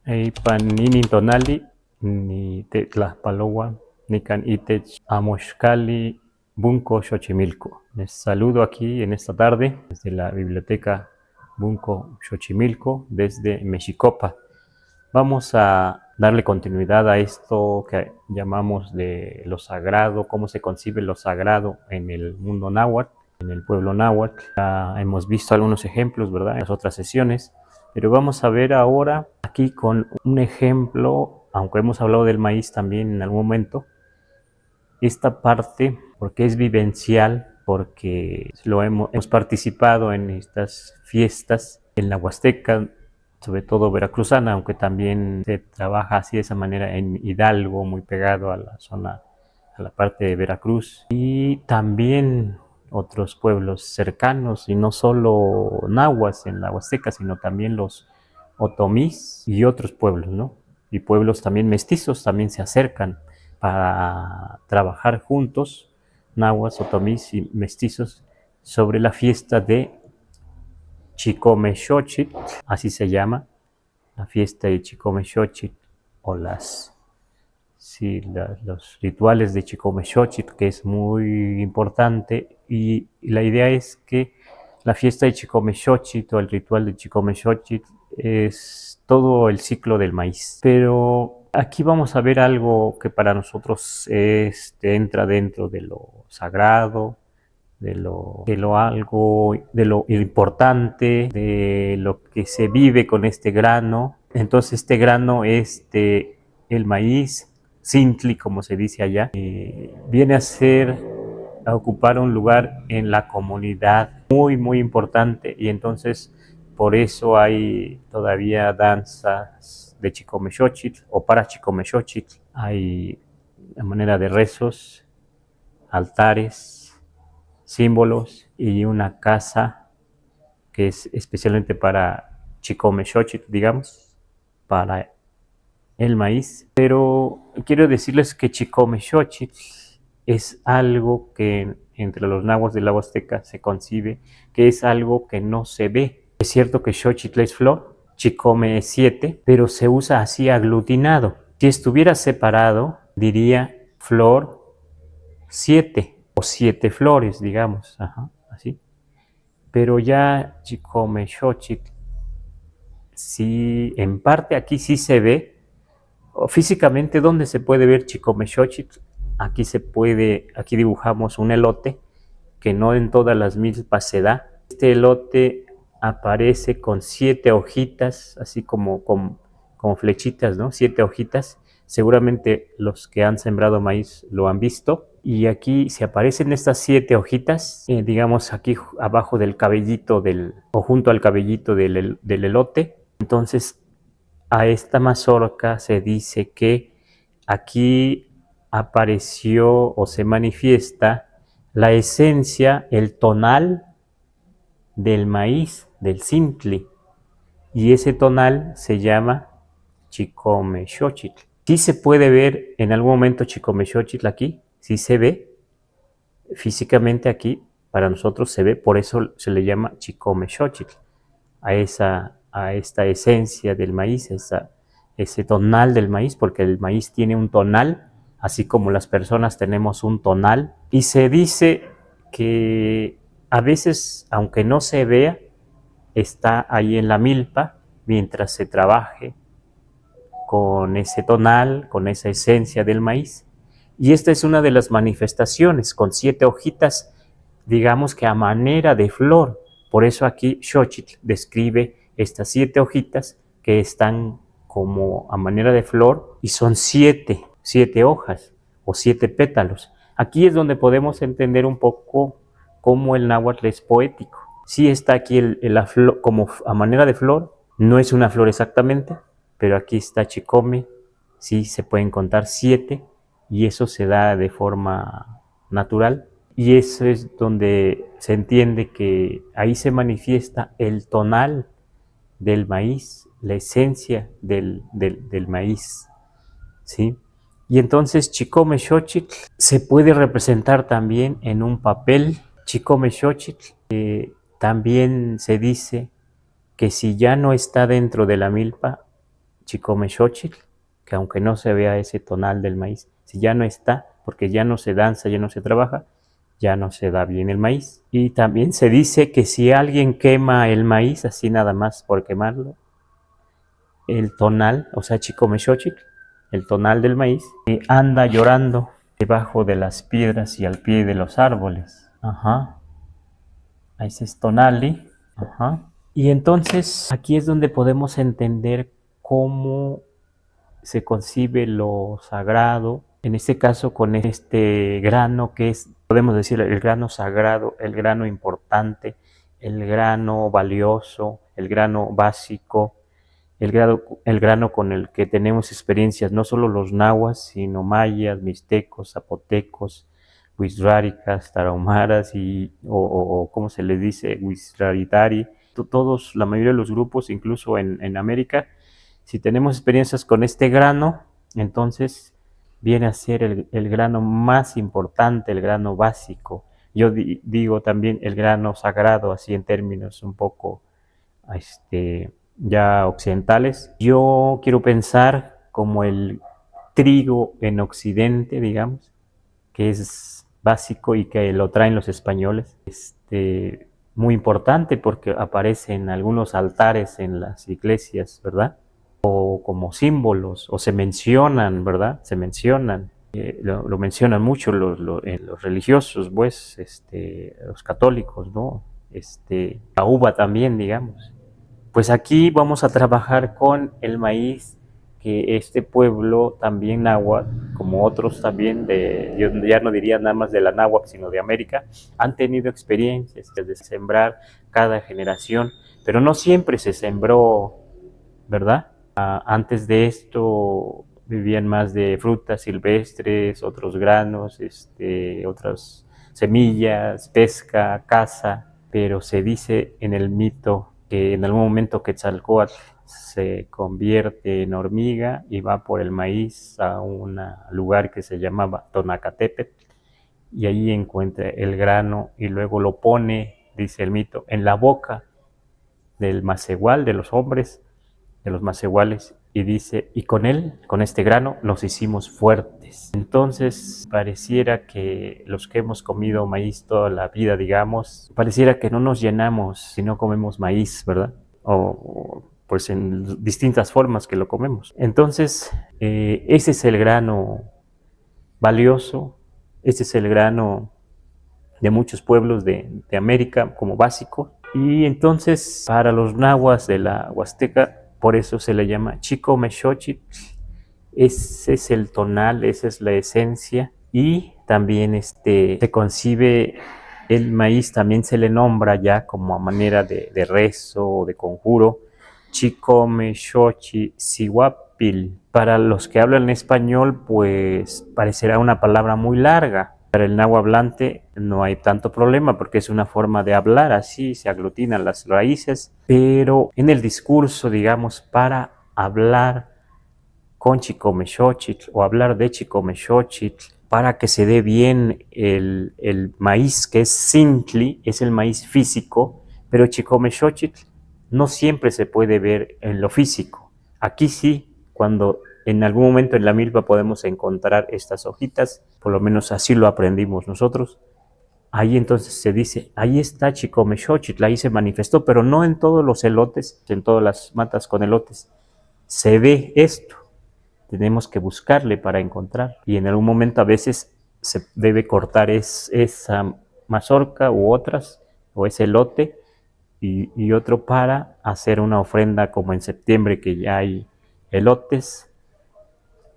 Panini tonali, ni tetlajpaloa, nican itech Amoxcali, Bunco, Xochimilco. Les saludo aquí en esta tarde desde la biblioteca Bunco, Xochimilco, desde Mexicopa. Vamos a darle continuidad a esto que llamamos de lo sagrado, cómo se concibe lo sagrado en el mundo náhuatl, en el pueblo náhuatl. Ya hemos visto algunos ejemplos, ¿verdad?, en las otras sesiones, pero vamos a ver ahora aquí con un ejemplo, aunque hemos hablado del maíz también en algún momento, esta parte, porque es vivencial, porque hemos participado en estas fiestas en la Huasteca, sobre todo veracruzana, aunque también se trabaja así de esa manera en Hidalgo, muy pegado a la zona, a la parte de Veracruz, y también otros pueblos cercanos, y no solo nahuas en la Huasteca, sino también los otomís y otros pueblos, ¿no? Y pueblos también mestizos también se acercan para trabajar juntos, nahuas, otomís y mestizos, sobre la fiesta de Chicomexochitl, así se llama, la fiesta de Chicomexochitl, o los rituales de Chicomexochitl, que es muy importante, y la idea es que la fiesta de Chicomexochitl o el ritual de Chicomexochitl es todo el ciclo del maíz. Pero aquí vamos a ver algo que para nosotros entra dentro de lo sagrado, de lo importante, de lo que se vive con este grano. Entonces este grano es el maíz, Sintli, como se dice allá, viene a ocupar un lugar en la comunidad muy, muy importante, y entonces por eso hay todavía danzas de Chicomexochitl o para Chicomexochitl. Hay a manera de rezos, altares, símbolos y una casa que es especialmente para Chicomexochitl, digamos, para el maíz. Pero quiero decirles que Chicomexochitl es algo que entre los nahuas de la Huasteca se concibe que es algo que no se ve. Es cierto que Xochitl es flor, Chicome es 7, pero se usa así aglutinado. Si estuviera separado, diría flor 7 o 7 flores, digamos, así. Pero ya Chicomexochitl, sí, en parte aquí sí se ve. Físicamente, ¿dónde se puede ver Chicomexochitl? Aquí dibujamos un elote que no en todas las milpas se da. Este elote aparece con 7 hojitas, así como flechitas, ¿no? 7 hojitas. Seguramente los que han sembrado maíz lo han visto. Y aquí se aparecen estas 7 hojitas, digamos aquí abajo del cabellito o junto al cabellito del elote. Entonces, a esta mazorca se dice que aquí apareció o se manifiesta la esencia, el tonal del maíz, del Sintli, y ese tonal se llama Chicomexochitl. Sí se puede ver en algún momento Chicomexochitl aquí, sí se ve físicamente aquí, para nosotros se ve, por eso se le llama Chicomexochitl, a esta esencia del maíz, ese tonal del maíz, porque el maíz tiene un tonal, así como las personas tenemos un tonal, y se dice que a veces, aunque no se vea, está ahí en la milpa mientras se trabaje con ese tonal, con esa esencia del maíz. Y esta es una de las manifestaciones, con 7 hojitas, digamos que a manera de flor. Por eso aquí Xochitl describe estas 7 hojitas que están como a manera de flor, y son 7 hojas o 7 pétalos. Aquí es donde podemos entender un poco cómo el náhuatl es poético. Sí está aquí la flor como a manera de flor, no es una flor exactamente, pero aquí está Chicome, sí se pueden contar 7, y eso se da de forma natural. Y eso es donde se entiende que ahí se manifiesta el tonal del maíz, la esencia del maíz, ¿sí? Y entonces Chicomexochitl se puede representar también en un papel. Chicomexochitl también se dice que si ya no está dentro de la milpa, Chicome Xochitl, que aunque no se vea ese tonal del maíz, si ya no está, porque ya no se danza, ya no se trabaja, ya no se da bien el maíz. Y también se dice que si alguien quema el maíz, así nada más por quemarlo, el tonal, o sea, Chicome Xochitl, el tonal del maíz, anda llorando debajo de las piedras y al pie de los árboles. Ajá. Ese es tonali. Ajá. Y entonces aquí es donde podemos entender cómo se concibe lo sagrado, en este caso con este grano que es, podemos decir, el grano sagrado, el grano importante, el grano valioso, el grano básico, el grano con el que tenemos experiencias, no solo los nahuas, sino mayas, mixtecos, zapotecos, huizráricas, tarahumaras o ¿cómo se les dice? Huizraritari. Todos, la mayoría de los grupos, incluso en América, si tenemos experiencias con este grano, entonces viene a ser el grano más importante, el grano básico. Yo digo también el grano sagrado, así en términos un poco ya occidentales. Yo quiero pensar como el trigo en Occidente, digamos, que es básico y que lo traen los españoles. Muy importante porque aparece en algunos altares en las iglesias, ¿verdad? O como símbolos, o se mencionan, ¿verdad? Se mencionan. Lo mencionan mucho los religiosos, pues, los católicos, ¿no? La uva también, digamos. Pues aquí vamos a trabajar con el maíz que este pueblo también náhuatl, como otros también, yo ya no diría nada más de la náhuatl, sino de América, han tenido experiencias de sembrar cada generación, pero no siempre se sembró, ¿verdad? Antes de esto vivían más de frutas silvestres, otros granos, otras semillas, pesca, caza, pero se dice en el mito que en algún momento Quetzalcóatl se convierte en hormiga y va por el maíz a un lugar que se llamaba Tonacatépetl y ahí encuentra el grano y luego lo pone, dice el mito, en la boca del macehual de los hombres, de los macehuales, y dice, y con él, con este grano, nos hicimos fuertes. Entonces, pareciera que los que hemos comido maíz toda la vida, digamos, pareciera que no nos llenamos si no comemos maíz, ¿verdad? O pues en distintas formas que lo comemos. Entonces, ese es el grano valioso, ese es el grano de muchos pueblos de América como básico. Y entonces, para los nahuas de la Huasteca, por eso se le llama Chicome Xochitl. Ese es el tonal, esa es la esencia. Y también se concibe el maíz, también se le nombra ya como a manera de rezo o de conjuro, Chicome Xochitl Sihuapil. Para los que hablan español, pues parecerá una palabra muy larga. Para el náhuatl hablante no hay tanto problema porque es una forma de hablar, así se aglutinan las raíces, pero en el discurso, digamos, para hablar con Chicome Xochitl o hablar de Chicome Xochitl, para que se dé bien el maíz que es Sintli, es el maíz físico, pero Chicome Xochitl no siempre se puede ver en lo físico. Aquí sí, cuando en algún momento en la milpa podemos encontrar estas hojitas, por lo menos así lo aprendimos nosotros. Ahí entonces se dice, ahí está Chicome Xochitl, ahí se manifestó, pero no en todos los elotes, en todas las matas con elotes. Se ve esto, tenemos que buscarle para encontrar. Y en algún momento a veces se debe cortar esa mazorca u otras, o ese elote, y otro para hacer una ofrenda como en septiembre que ya hay elotes,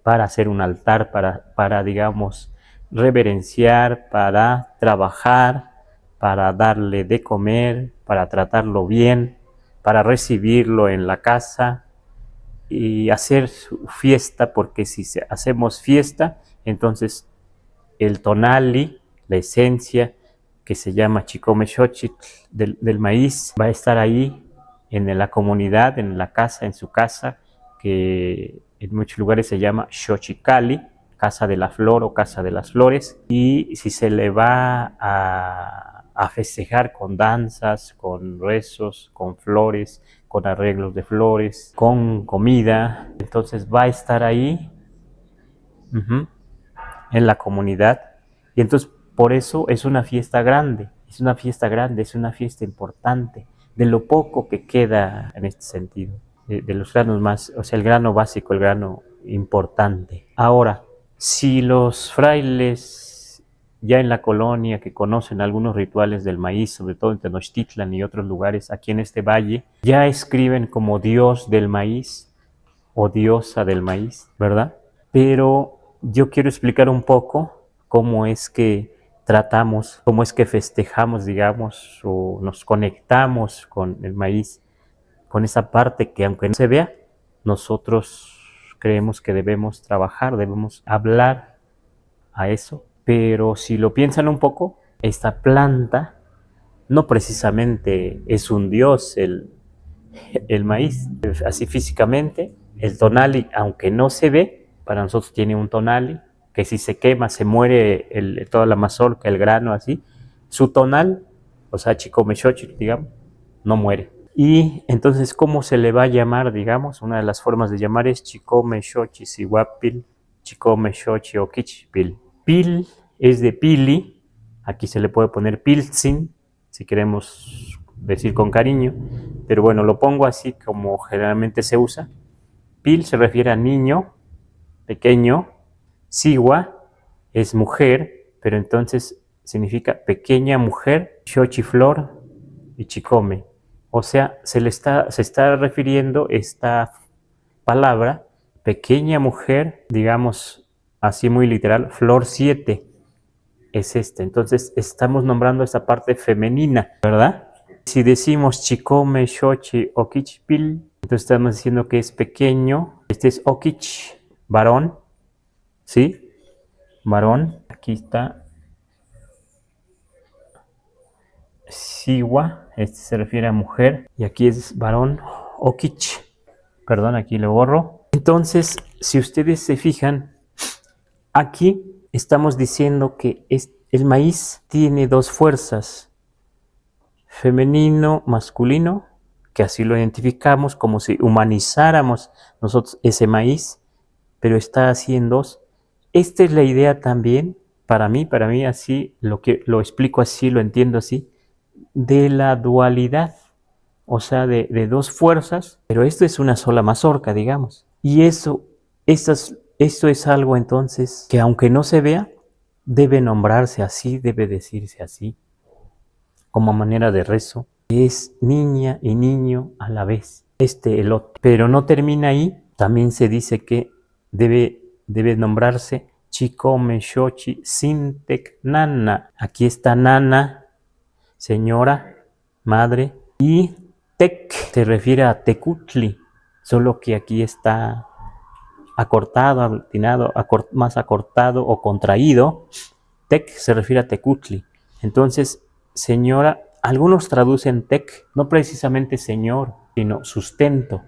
para hacer un altar, para digamos, reverenciar, para trabajar, para darle de comer, para tratarlo bien, para recibirlo en la casa y hacer su fiesta, porque si hacemos fiesta, entonces el tonali, la esencia que se llama Chicome Xochitl del maíz, va a estar ahí en la comunidad, en la casa, en su casa, que en muchos lugares se llama Xochicali, casa de la flor o casa de las flores, y si se le va a festejar con danzas, con rezos, con flores, con arreglos de flores, con comida. Entonces va a estar ahí en la comunidad. Y entonces por eso es una fiesta grande, es una fiesta grande, es una fiesta importante, de lo poco que queda en este sentido, de los granos más, o sea, el grano básico, el grano importante. Ahora, si los frailes ya en la colonia que conocen algunos rituales del maíz, sobre todo en Tenochtitlan y otros lugares aquí en este valle, ya escriben como dios del maíz o diosa del maíz, ¿verdad? Pero yo quiero explicar un poco cómo es que tratamos, cómo es que festejamos, digamos, o nos conectamos con el maíz, con esa parte que aunque no se vea, nosotros creemos que debemos trabajar, debemos hablar a eso. Pero si lo piensan un poco, esta planta no precisamente es un dios el maíz, así físicamente. El tonali, aunque no se ve, para nosotros tiene un tonali, que si se quema, se muere toda la mazorca, el grano, así. Su tonal, o sea, Chicomexochitl, digamos, no muere. Y entonces, ¿cómo se le va a llamar, digamos? Una de las formas de llamar es Chicomexochisihuapil, Chicomexochioquichpil. Pil es de pili, aquí se le puede poner piltzin, si queremos decir con cariño, pero bueno, lo pongo así como generalmente se usa. Pil se refiere a niño, pequeño. Siwa es mujer, pero entonces significa pequeña mujer. Xochiflor y chicome. O sea, se está refiriendo esta palabra, pequeña mujer, digamos así muy literal, flor 7 es este. Entonces estamos nombrando esta parte femenina, ¿verdad? Si decimos chicome, xochi, oquichpil, entonces estamos diciendo que es pequeño. Este es oquich, varón, ¿sí? Varón. Aquí está siwa, este se refiere a mujer. Y aquí es varón, oquich. Perdón, aquí lo borro. Entonces, si ustedes se fijan, aquí estamos diciendo que el maíz tiene dos fuerzas, femenino, masculino, que así lo identificamos como si humanizáramos nosotros ese maíz, pero está así en dos. Esta es la idea también, para mí así, lo explico así, lo entiendo así, de la dualidad, o sea, de dos fuerzas, pero esto es una sola mazorca, digamos. Y esto es algo entonces que aunque no se vea, debe nombrarse así, debe decirse así, como manera de rezo. Es niña y niño a la vez, este elote. Pero no termina ahí, también se dice que debe nombrarse Chicome Xochi Sintec Nana. Aquí está Nana, señora, madre, y Tec se refiere a Tecutli, solo que aquí está acortado, aglutinado, más acortado o contraído. Tec se refiere a Tecutli. Entonces, señora, algunos traducen Tec, no precisamente señor, sino sustento.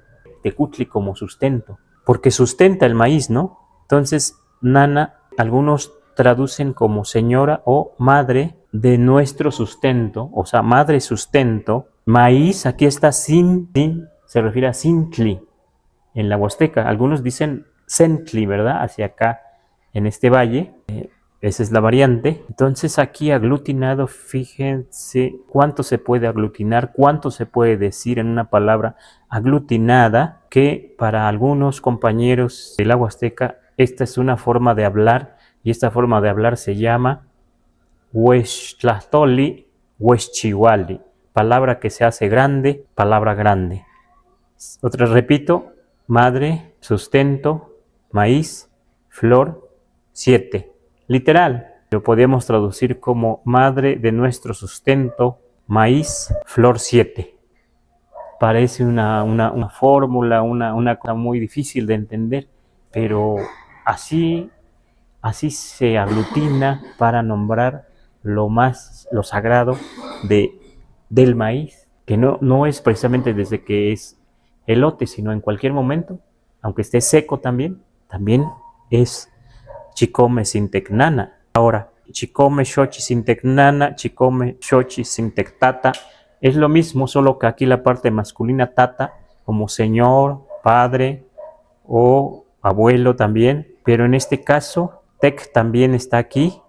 Tecutli como sustento, porque sustenta el maíz, ¿no? Entonces, Nana, algunos traducen como señora o madre de nuestro sustento, o sea, madre sustento. Maíz, aquí está sin, se refiere a Sintli en la Huasteca. Algunos dicen Sentli, ¿verdad? Hacia acá, en este valle. Esa es la variante. Entonces aquí aglutinado, fíjense cuánto se puede aglutinar, cuánto se puede decir en una palabra aglutinada, que para algunos compañeros de la Huasteca esta es una forma de hablar, y esta forma de hablar se llama Huextlahtoli, Huexchihuali, palabra que se hace grande, palabra grande. Otra repito, madre, sustento, maíz, flor, 7. Literal, lo podemos traducir como madre de nuestro sustento, maíz, flor 7. Parece una fórmula, una cosa muy difícil de entender, pero así se aglutina para nombrar lo sagrado del maíz, que no es precisamente desde que es elote, sino en cualquier momento, aunque esté seco también es Chicome Sintec Nana. Ahora, Chicome Xochi Sintecnana, Chicome Xochi Sintectata. Es lo mismo, solo que aquí la parte masculina tata, como señor, padre o abuelo también. Pero en este caso, Tec también está aquí,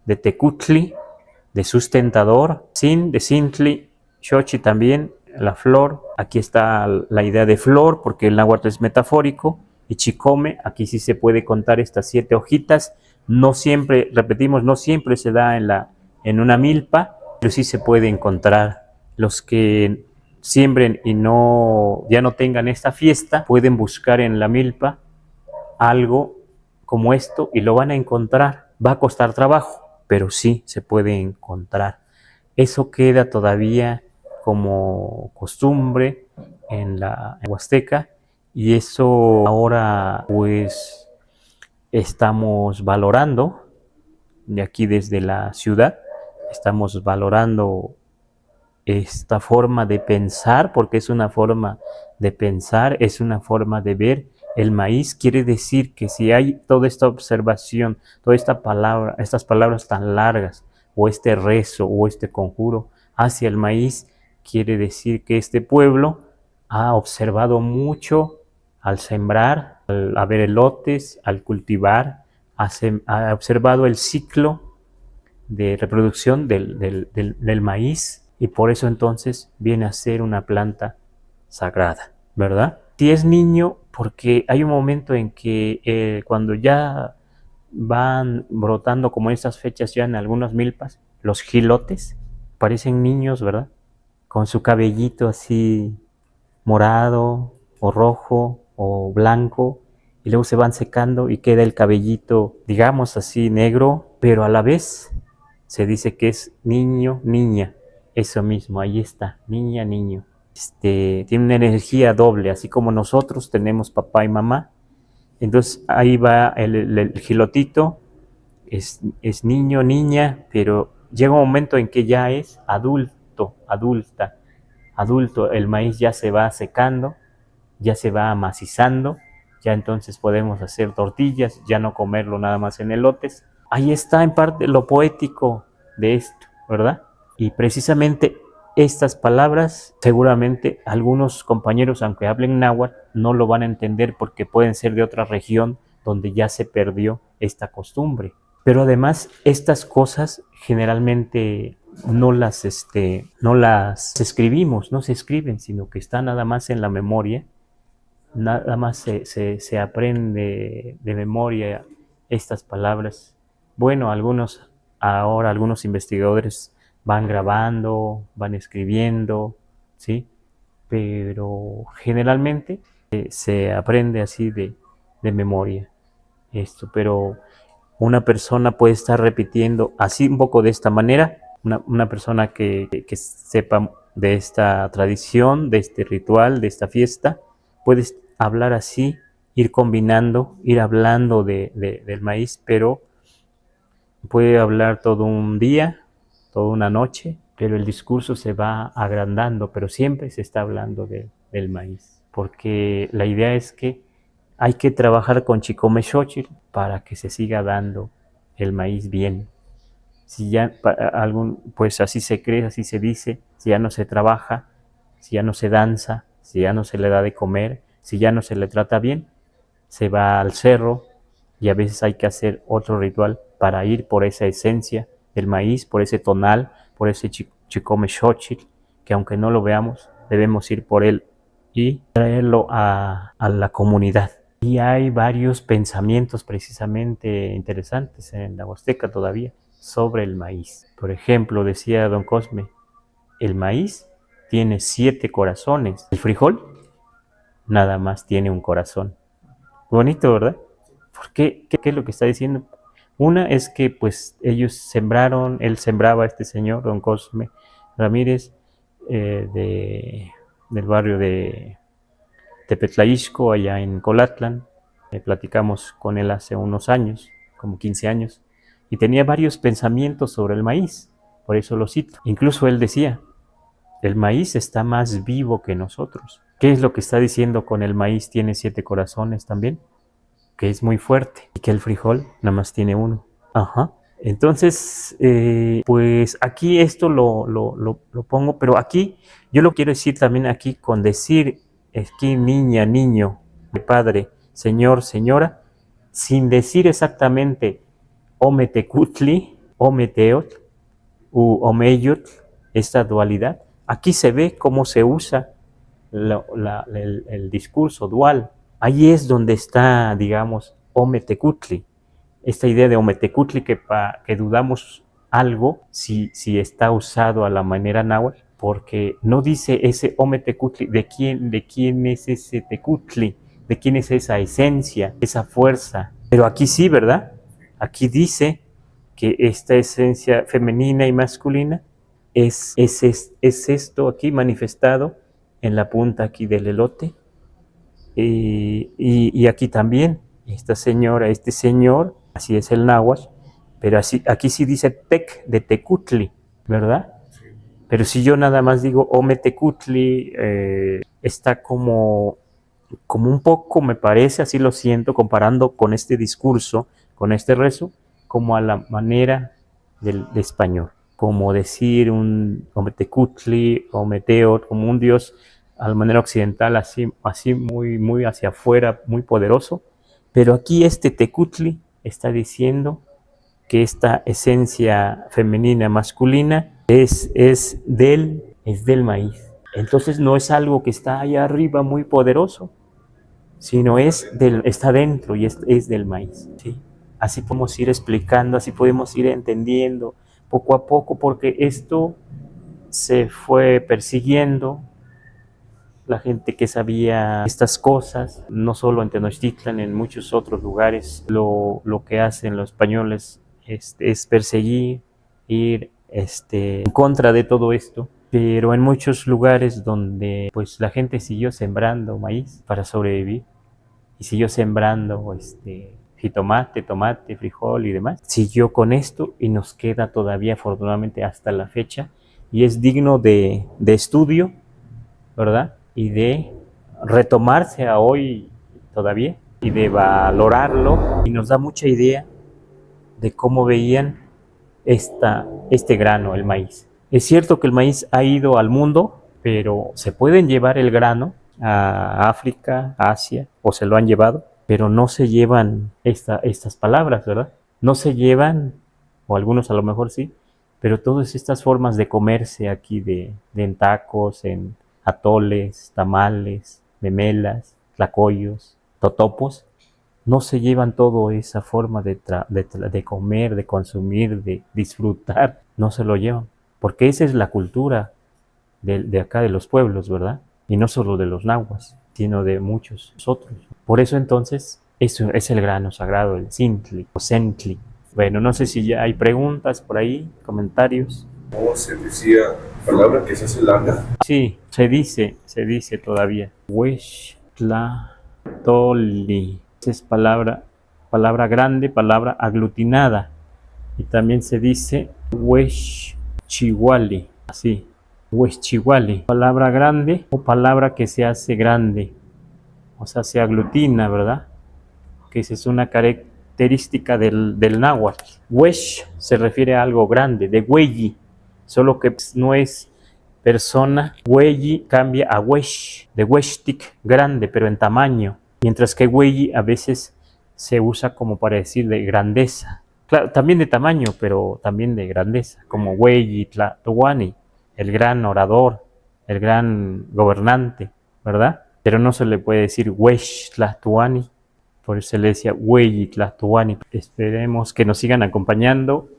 de Tecutli, de sustentador, Sin, de Sintli, Xochi también, la flor. Aquí está la idea de flor, porque el náhuatl es metafórico. Y Chicome, aquí sí se puede contar estas 7 hojitas. No siempre, repetimos, no siempre se da en una milpa, pero sí se puede encontrar. Los que siembren y ya no tengan esta fiesta, pueden buscar en la milpa algo como esto y lo van a encontrar. Va a costar trabajo, pero sí se puede encontrar. Eso queda todavía como costumbre en la Huasteca, y eso ahora pues estamos valorando, de aquí desde la ciudad, estamos valorando esta forma de pensar, porque es una forma de pensar, es una forma de ver. El maíz quiere decir que si hay toda esta observación, toda esta palabra, estas palabras tan largas, o este rezo, o este conjuro hacia el maíz, quiere decir que este pueblo ha observado mucho al sembrar, al ver elotes, al cultivar, ha observado el ciclo de reproducción del maíz, y por eso entonces viene a ser una planta sagrada, ¿verdad? Si es niño, porque hay un momento en que cuando ya van brotando, como en estas fechas ya en algunas milpas, los jilotes, parecen niños, ¿verdad? Con su cabellito así morado o rojo o blanco, y luego se van secando y queda el cabellito, digamos así, negro, pero a la vez se dice que es niño, niña. Eso mismo, ahí está, niña, niño. Tiene una energía doble, así como nosotros tenemos papá y mamá. Entonces ahí va el gilotito, es niño, niña, pero llega un momento en que ya es adulto, adulto. El maíz ya se va secando, ya se va amacizando, ya entonces podemos hacer tortillas, ya no comerlo nada más en elotes. Ahí está en parte lo poético de esto, ¿verdad? Y precisamente estas palabras, seguramente algunos compañeros, aunque hablen náhuatl, no lo van a entender porque pueden ser de otra región donde ya se perdió esta costumbre. Pero además, estas cosas generalmente no las escribimos, no se escriben, sino que están nada más en la memoria. Nada más se aprende de memoria estas palabras. Bueno, algunos investigadores van grabando, van escribiendo, ¿sí? Pero generalmente se aprende así de memoria esto. Pero una persona puede estar repitiendo así un poco de esta manera, una persona que sepa de esta tradición, de este ritual, de esta fiesta, puede hablar así, ir combinando, ir hablando del maíz, pero puede hablar todo un día, toda una noche, pero el discurso se va agrandando, pero siempre se está hablando del maíz, porque la idea es que hay que trabajar con Chicome Xochitl para que se siga dando el maíz bien. Si ya pues así se cree, así se dice, si ya no se trabaja, si ya no se danza, si ya no se le da de comer, si ya no se le trata bien, se va al cerro, y a veces hay que hacer otro ritual para ir por esa esencia del maíz, por ese tonal, por ese Chicome Xochitl, que aunque no lo veamos, debemos ir por él y traerlo a la comunidad. Y hay varios pensamientos precisamente interesantes en la Huasteca todavía sobre el maíz. Por ejemplo, decía don Cosme, el maíz tiene 7 corazones. El frijol nada más tiene un corazón. Bonito, ¿verdad? ¿Por qué? ¿Qué es lo que está diciendo? Una es que pues ellos sembraron, él sembraba, este señor, don Cosme Ramírez, del barrio de Tepetlaixco, allá en Colatlan. Platicamos con él hace unos años, como 15 años, y tenía varios pensamientos sobre el maíz, por eso lo cito. Incluso él decía, el maíz está más vivo que nosotros. ¿Qué es lo que está diciendo con el maíz tiene 7 corazones también? Que es muy fuerte, y que el frijol nada más tiene uno. Ajá. Entonces, pues aquí esto lo pongo, pero aquí yo lo quiero decir también aquí con decir aquí niña, niño, padre, señor, señora, sin decir exactamente Ometecutli, Ometeot u Omeyot, esta dualidad. Aquí se ve cómo se usa el discurso dual. Ahí es donde está, digamos, Ometecutli. Esta idea de Ometecutli que dudamos algo si está usado a la manera náhuatl, porque no dice ese Ometecutli, de quién es ese Tecutli, de quién es esa esencia, esa fuerza. Pero aquí sí, ¿verdad? Aquí dice que esta esencia femenina y masculina es esto aquí manifestado en la punta aquí del elote. Y aquí también, esta señora, este señor, así es el náhuatl, pero así, aquí sí dice tec de tecutli, ¿verdad? Pero si yo nada más digo Ometecutli, está como un poco, me parece, así lo siento, comparando con este discurso, con este rezo, como a la manera de español, como decir un Ometecutli, Ometeot, como un dios a la manera occidental, así muy, muy hacia afuera, muy poderoso. Pero aquí este Tecutli está diciendo que esta esencia femenina, masculina, es del maíz. Entonces no es algo que está allá arriba muy poderoso, sino está dentro y es del maíz. ¿Sí? Así podemos ir explicando, así podemos ir entendiendo poco a poco, porque esto se fue persiguiendo la gente que sabía estas cosas, no solo en Tenochtitlan, en muchos otros lugares. Lo que hacen los españoles es perseguir, ir en contra de todo esto, pero en muchos lugares donde pues la gente siguió sembrando maíz para sobrevivir y siguió sembrando jitomate, tomate, frijol y demás, siguió con esto y nos queda todavía afortunadamente hasta la fecha y es digno de estudio, ¿verdad? Y de retomarse a hoy todavía y de valorarlo, y nos da mucha idea de cómo veían este grano, el maíz. Es cierto que el maíz ha ido al mundo, pero se pueden llevar el grano a África, a Asia, o se lo han llevado, pero no se llevan estas palabras, ¿verdad? No se llevan, o algunos a lo mejor sí, pero todas estas formas de comerse aquí en tacos, en atoles, tamales, memelas, tlacoyos, totopos, no se llevan toda esa forma de comer, de consumir, de disfrutar, no se lo llevan, porque esa es la cultura de acá de los pueblos, ¿verdad? Y no solo de los nahuas, sino de muchos otros. Por eso entonces, eso es el grano sagrado, el Sintli o Sentli. Bueno, no sé si ya hay preguntas por ahí, comentarios. ¿Cómo se decía palabra que se hace larga? Sí, se dice todavía. Huextlatoli. Es palabra grande, palabra aglutinada. Y también se dice Huexchihuali, así, Huexchihuali. Palabra grande o palabra que se hace grande. O sea, se aglutina, ¿verdad? Que esa es una característica del náhuatl. Huex se refiere a algo grande, de hueyi, solo que no es persona. Hueyi cambia a huex, de huextic, grande, pero en tamaño. Mientras que hueyi a veces se usa como para decir de grandeza. Claro, también de tamaño, pero también de grandeza, como hueyi tlatoani, el gran orador, el gran gobernante, ¿verdad? Pero no se le puede decir huex tlatoani, por eso se le decía hueyi tlatoani. Esperemos que nos sigan acompañando,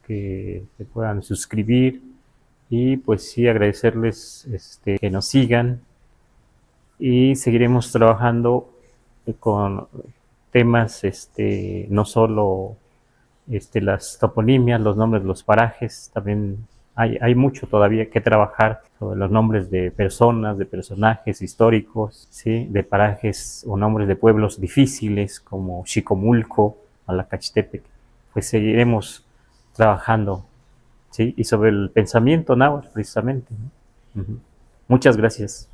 que se puedan suscribir y pues sí agradecerles que nos sigan y seguiremos trabajando con temas no solo las toponimias, los nombres de los parajes, también hay mucho todavía que trabajar sobre los nombres de personas, de personajes históricos, ¿sí? De parajes o nombres de pueblos difíciles como Xicomulco, Malacachitepec. Pues seguiremos trabajando, ¿sí? Y sobre el pensamiento náhuatl, precisamente, ¿no? Muchas gracias.